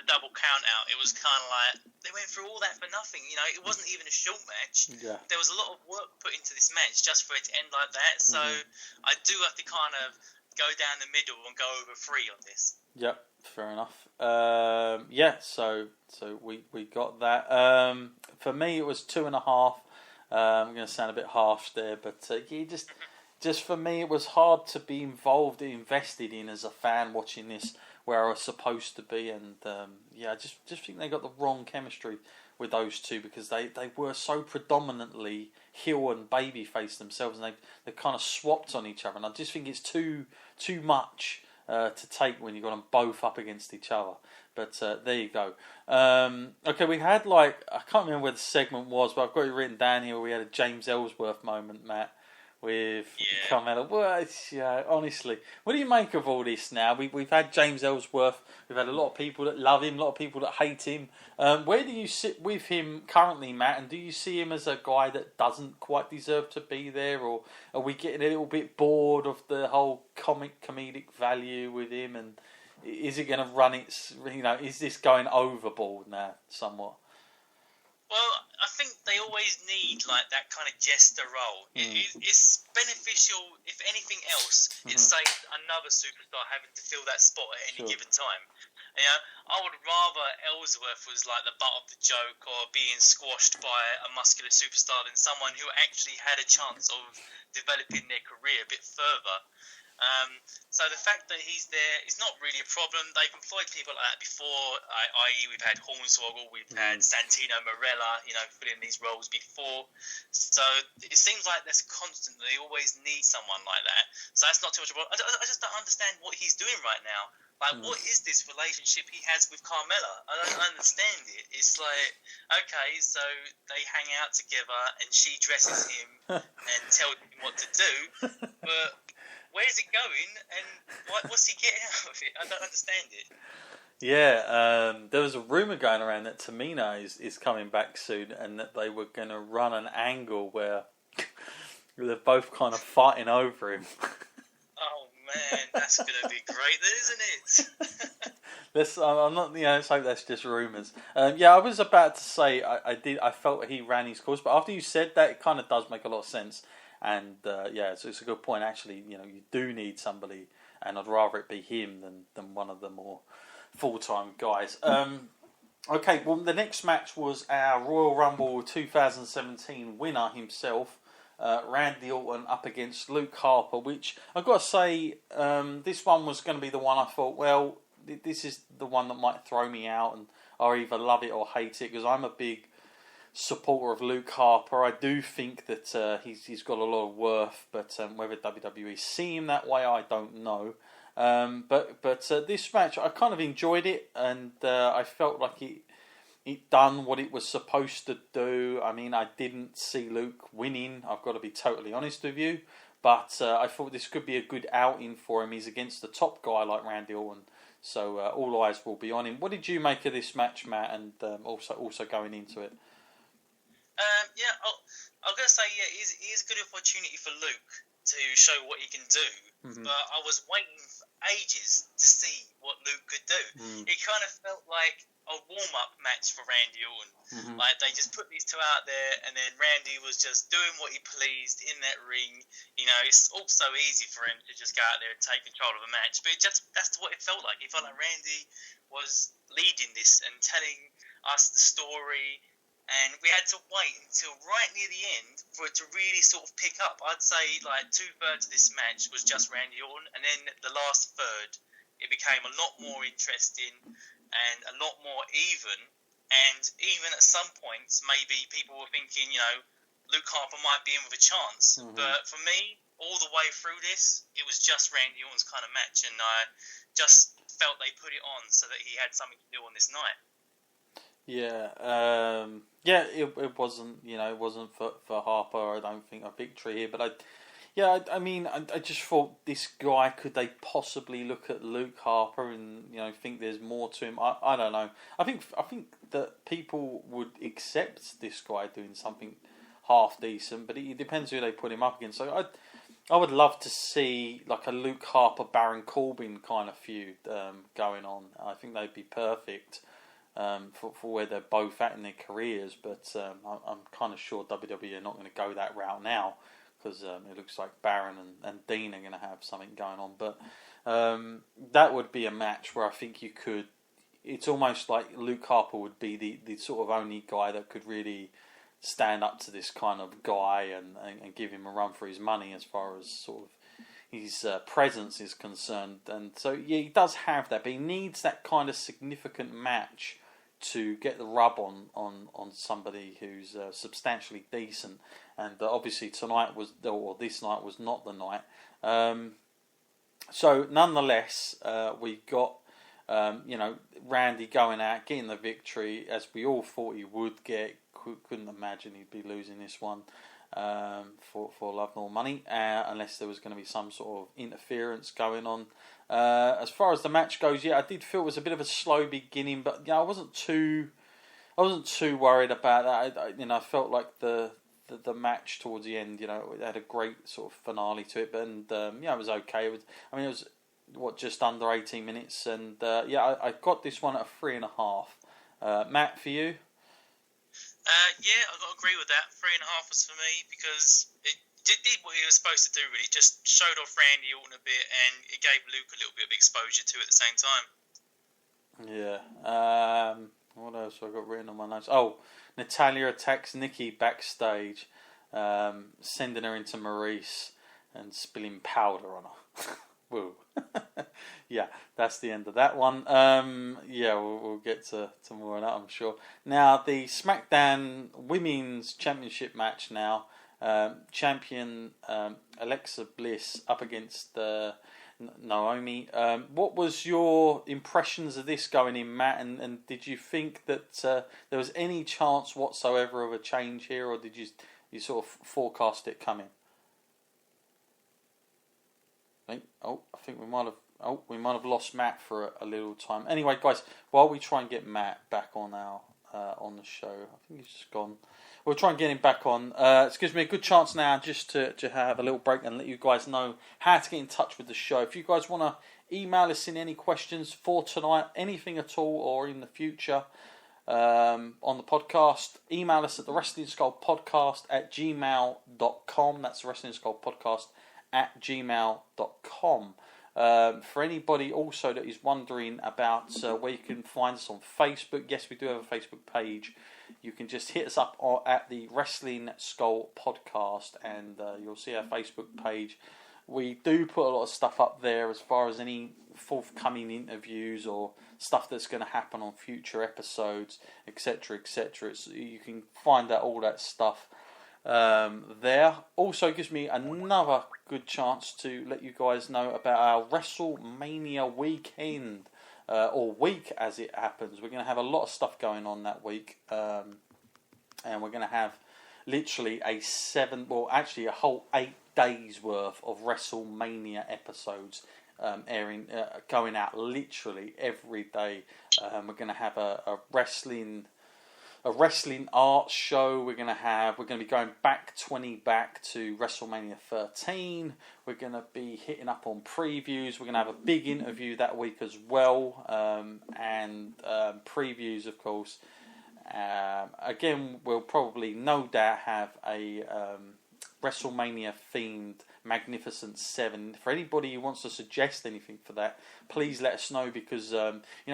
the double count out, it was kind of like they went through all that for nothing. You know, it wasn't even a short match. Yeah. There was a lot of work put into this match just for it to end like that. So I do have to kind of go down the middle and go over 3 on this. Yep, fair enough. So we got that. For me, it was 2.5. I'm going to sound a bit harsh there, but just for me, it was hard to be invested in as a fan watching this, where I was supposed to be, and I just think they got the wrong chemistry with those two, because they were so predominantly heel and babyface themselves, and they kind of swapped on each other, and I just think it's too much to take when you've got them both up against each other. But there you go. Okay, we had I can't remember where the segment was, but I've got it written down here. We had a James Ellsworth moment, Matt, with Carmella. Well, honestly, what do you make of all this now? We've had James Ellsworth. We've had a lot of people that love him, a lot of people that hate him. Where do you sit with him currently, Matt? And do you see him as a guy that doesn't quite deserve to be there, or are we getting a little bit bored of the whole comedic value with him? And is it going to run its? Is this going overboard now, somewhat? Well, I think they always need that kind of jester role. It's beneficial, if anything else. It saves another superstar having to fill that spot at any given time. I would rather Ellsworth was the butt of the joke or being squashed by a muscular superstar than someone who actually had a chance of developing their career a bit further. So the fact that he's there is not really a problem. They've employed people like that before, i.e. we've had Hornswoggle, we've had Santino Marella, filling these roles before. So it seems like there's constantly, they always need someone like that. So that's not too much of a problem. I just don't understand what he's doing right now. What is this relationship he has with Carmella? I don't understand it. It's okay, so they hang out together and she dresses him and tells him what to do, but where's it going and what's he getting out of it? I don't understand it. Yeah, there was a rumour going around that Tamina is coming back soon, and that they were going to run an angle where they're both kind of fighting over him. Oh man, that's going to be great, isn't it? I'm not. Let's hope that's just rumours. I was about to say I felt he ran his course, but after you said that, it kind of does make a lot of sense. And so it's a good point. Actually, you do need somebody, and I'd rather it be him than one of the more full-time guys. Okay, well, the next match was our Royal Rumble 2017 winner himself, Randy Orton, up against Luke Harper, which I've got to say, this one was going to be the one I thought, well, this is the one that might throw me out, and I either love it or hate it, because I'm a big supporter of Luke Harper. I do think that he's got a lot of worth, but whether WWE see him that way, I don't know. But this match, I kind of enjoyed it, and I felt like it done what it was supposed to do. I mean, I didn't see Luke winning, I've got to be totally honest with you, but I thought this could be a good outing for him. He's against the top guy like Randy Orton, so all eyes will be on him. What did you make of this match, Matt, and also going into it? I'm going to say, it is a good opportunity for Luke to show what he can do, but I was waiting for ages to see what Luke could do. It kind of felt like a warm-up match for Randy Orton. They just put these two out there, and then Randy was just doing what he pleased in that ring. It's all so easy for him to just go out there and take control of a match, but that's what it felt like. It felt like Randy was leading this and telling us the story, and we had to wait until right near the end for it to really sort of pick up. I'd say 2/3 of this match was just Randy Orton, and then the last third, it became a lot more interesting and a lot more even. And even at some points, maybe people were thinking, Luke Harper might be in with a chance. But for me, all the way through this, it was just Randy Orton's kind of match, and I just felt they put it on so that he had something to do on this night. It wasn't, it wasn't for Harper, I don't think, a victory here, but I just thought, this guy, could they possibly look at Luke Harper and, think there's more to him? I don't know. I think that people would accept this guy doing something half decent, but it depends who they put him up against. So I would love to see like a Luke Harper, Baron Corbin kind of feud going on. I think they'd be perfect for where they're both at in their careers. But I'm kind of sure WWE are not going to go that route now, because it looks like Baron and Dean are going to have something going on. But that would be a match where I think you could. It's almost like Luke Harper would be the sort of only guy that could really stand up to this kind of guy and give him a run for his money as far as sort of his presence is concerned. And so, yeah, he does have that, but he needs that kind of significant match to get the rub on somebody who's substantially decent. And obviously this night was not the night. So nonetheless, we got Randy going out, getting the victory as we all thought he would get. Couldn't imagine he'd be losing this one for love nor money, unless there was going to be some sort of interference going on. As far as the match goes, yeah, I did feel it was a bit of a slow beginning, but yeah, I wasn't too worried about that. I felt like the match towards the end, it had a great sort of finale to it, but it was okay. It was just under 18 minutes, and I got this one at a 3.5. Matt, for you? Yeah, I've got to agree with that. 3.5 was for me because it did what it was supposed to do, really. It just showed off Randy Orton a bit, and it gave Luke a little bit of exposure to it at the same time. Yeah. What else have I got written on my notes? Oh, Natalya attacks Nikki backstage, sending her into Maurice and spilling powder on her. Woo. Yeah, that's the end of that one. We'll get to more of that, I'm sure. Now, the SmackDown Women's Championship match now. Champion Alexa Bliss up against Naomi. What was your impressions of this going in, Matt? And did you think that there was any chance whatsoever of a change here, or did you sort of forecast it coming? I think we might have lost Matt for a little time. Anyway, guys, while we try and get Matt back on on the show, I think he's just gone. We'll try and get him back on. It gives me a good chance now just to have a little break and let you guys know how to get in touch with the show. If you guys want to email us in any questions for tonight, anything at all, or in the future on the podcast, email us at the Wrestling Skull Podcast at gmail.com. That's the Wrestling Skull Podcast at gmail.com. For anybody also that is wondering about where you can find us on Facebook, yes, we do have a Facebook page. You can just hit us up at the Wrestling Skull Podcast, and you'll see our Facebook page. We do put a lot of stuff up there as far as any forthcoming interviews or stuff that's going to happen on future episodes, etc., etc. So you can find out all that stuff there. Also gives me another good chance to let you guys know about our WrestleMania weekend, or week as it happens. We're going to have a lot of stuff going on that week, and we're going to have literally a whole 8 days worth of WrestleMania episodes going out literally every day. We're going to have a wrestling art show. We're going to be going back to WrestleMania 13. We're going to be hitting up on previews. We're going to have a big interview that week as well, and previews, of course. Again, we'll probably no doubt have a WrestleMania themed Magnificent 7. For anybody who wants to suggest anything for that, please let us know, because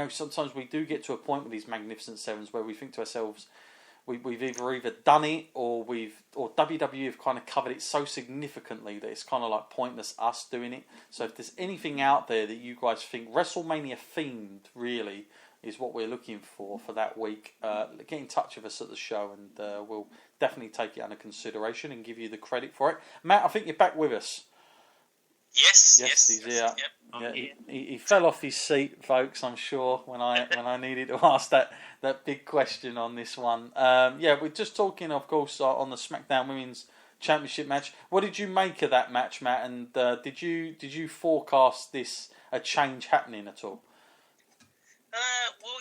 sometimes we do get to a point with these Magnificent 7s where we think to ourselves, we've either done it or WWE have kind of covered it so significantly that it's kind of like pointless us doing it. So if there's anything out there that you guys think WrestleMania themed really is what we're looking for that week, get in touch with us at the show, and we'll definitely take it under consideration and give you the credit for it. Matt, I think you're back with us. Yes, he's here. Yep, yeah, he fell off his seat, folks. I'm sure when I needed to ask that big question on this one. We're just talking, of course, on the SmackDown Women's Championship match. What did you make of that match, Matt? And did you forecast a change happening at all? Well,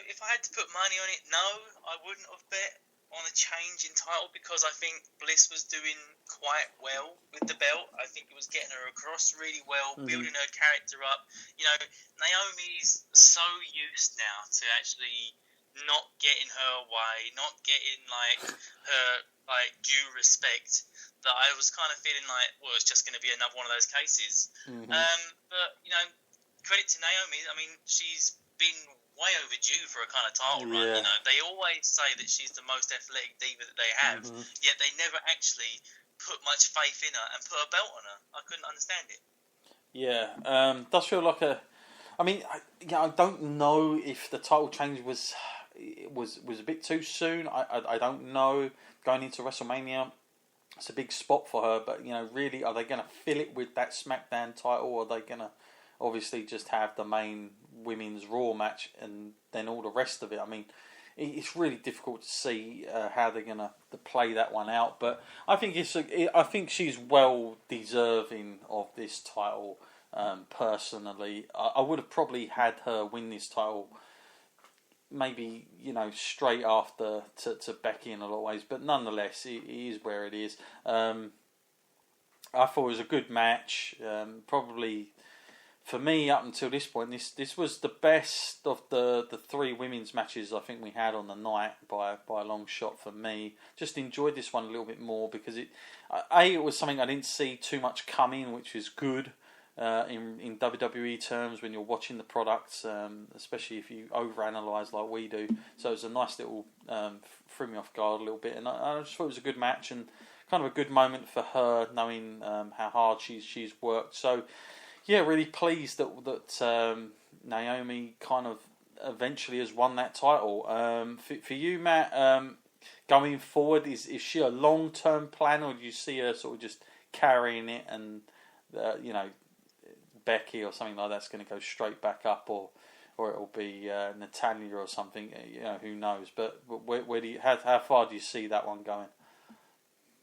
if I had to put money on it, no, I wouldn't have bet on a change in title because I think Bliss was doing quite well with the belt. I think it was getting her across really well, building her character up. You know, Naomi's so used now to actually not getting her way, not getting like her like due respect, that I was kind of feeling like, well, it's just going to be another one of those cases. But you know, credit to Naomi. I mean, she's been way overdue for a kind of title run. You know, they always say that she's the most athletic diva that they have, yet they never actually put much faith in her and put a belt on her. I couldn't understand it. Yeah, does feel like a. I mean, I don't know if the title change was a bit too soon. I don't know. Going into WrestleMania, it's a big spot for her, but you know, really, are they going to fill it with that SmackDown title, or are they going to obviously just have the main women's Raw match and then all the rest of it? I mean, it's really difficult to see how they're going to play that one out, but I think I think she's well deserving of this title. Personally, I would have probably had her win this title, maybe, you know, straight after to Becky in a lot of ways, but nonetheless, it is where it is. I thought it was a good match. Probably for me, up until this point, this was the best of the three women's matches I think we had on the night by a long shot for me. Just enjoyed this one a little bit more because it was something I didn't see too much coming, which is good. In WWE terms, when you're watching the products, especially if you overanalyze like we do. So it was a nice little, threw me off guard a little bit, and I just thought it was a good match and kind of a good moment for her, knowing how hard she's worked. So yeah, really pleased that Naomi kind of eventually has won that title. For you, Matt, going forward, is she a long-term plan, or do you see her sort of just carrying it and you know, Becky or something like that's going to go straight back up, or it'll be Natalya or something? You know, who knows? But where do you, how far do you see that one going?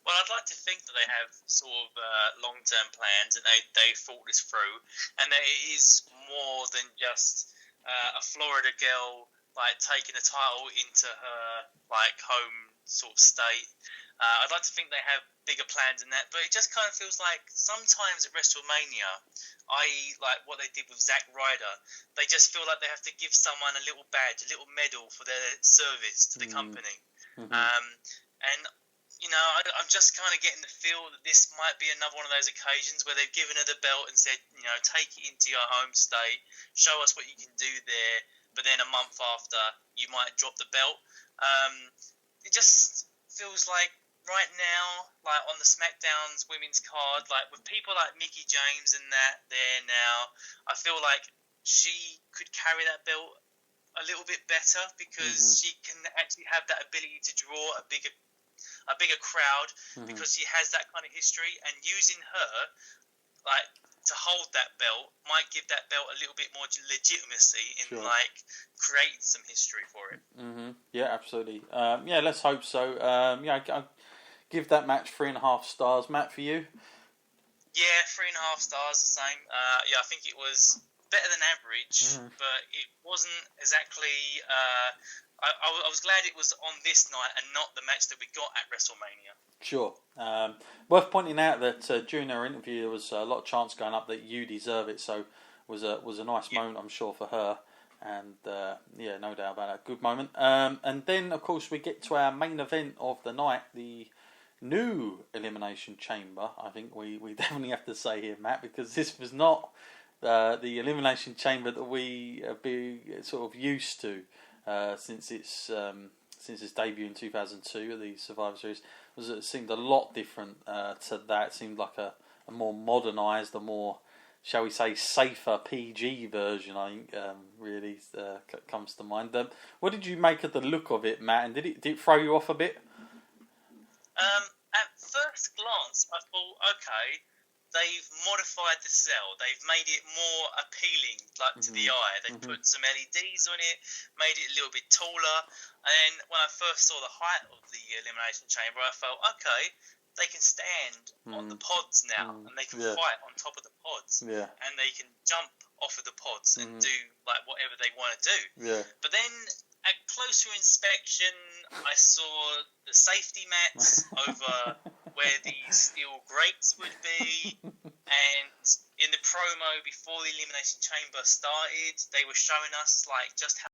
Well, I'd like to think that they have sort of long-term plans and they thought this through, and that it is more than just a Florida girl like taking a title into her like home sort of state. I'd like to think they have bigger plans than that, but it just kind of feels like sometimes at WrestleMania, i.e. like what they did with Zack Ryder, they just feel like they have to give someone a little badge, a little medal for their service to the company. And, you know, I'm just kind of getting the feel that this might be another one of those occasions where they've given her the belt and said, you know, take it into your home state, show us what you can do there, but then a month after, you might drop the belt. It just feels like right now, like on the SmackDown's women's card, like with people like Mickie James and that there now, I feel like she could carry that belt a little bit better because she can actually have that ability to draw a bigger crowd because she has that kind of history, and using her like to hold that belt might give that belt a little bit more legitimacy in like creating some history for it. Yeah, absolutely. Yeah, let's hope so. Yeah, I'll give that match 3.5 stars. Matt, for you? Yeah, 3.5 stars, the same. Yeah, I think it was better than average, but it wasn't exactly. I was glad it was on this night and not the match that we got at WrestleMania. Sure. Worth pointing out that during our interview there was a lot of chants going up that you deserve it, so was a nice moment, I'm sure, for her. And yeah, no doubt about that. Good moment. And then, of course, we get to our main event of the night, the new Elimination Chamber. I think we definitely have to say here, Matt, because this was not the Elimination Chamber that we have been sort of used to since its debut in 2002, the Survivor Series. It seemed a lot different to that. It seemed like a more modernised, a more, shall we say, safer PG version, I think, really comes to mind. What did you make of the look of it, Matt? And did it throw you off a bit? At first glance, I thought, okay, they've modified the cell. They've made it more appealing, like to the eye. They've put some LEDs on it, made it a little bit taller. And when I first saw the height of the Elimination Chamber, I felt, okay, they can stand on the pods now, and they can fight on top of the pods, and they can jump off of the pods and do like whatever they want to do. But then at closer inspection, I saw the safety mats over where the steel grates would be, and in the promo before the Elimination Chamber started, they were showing us like just how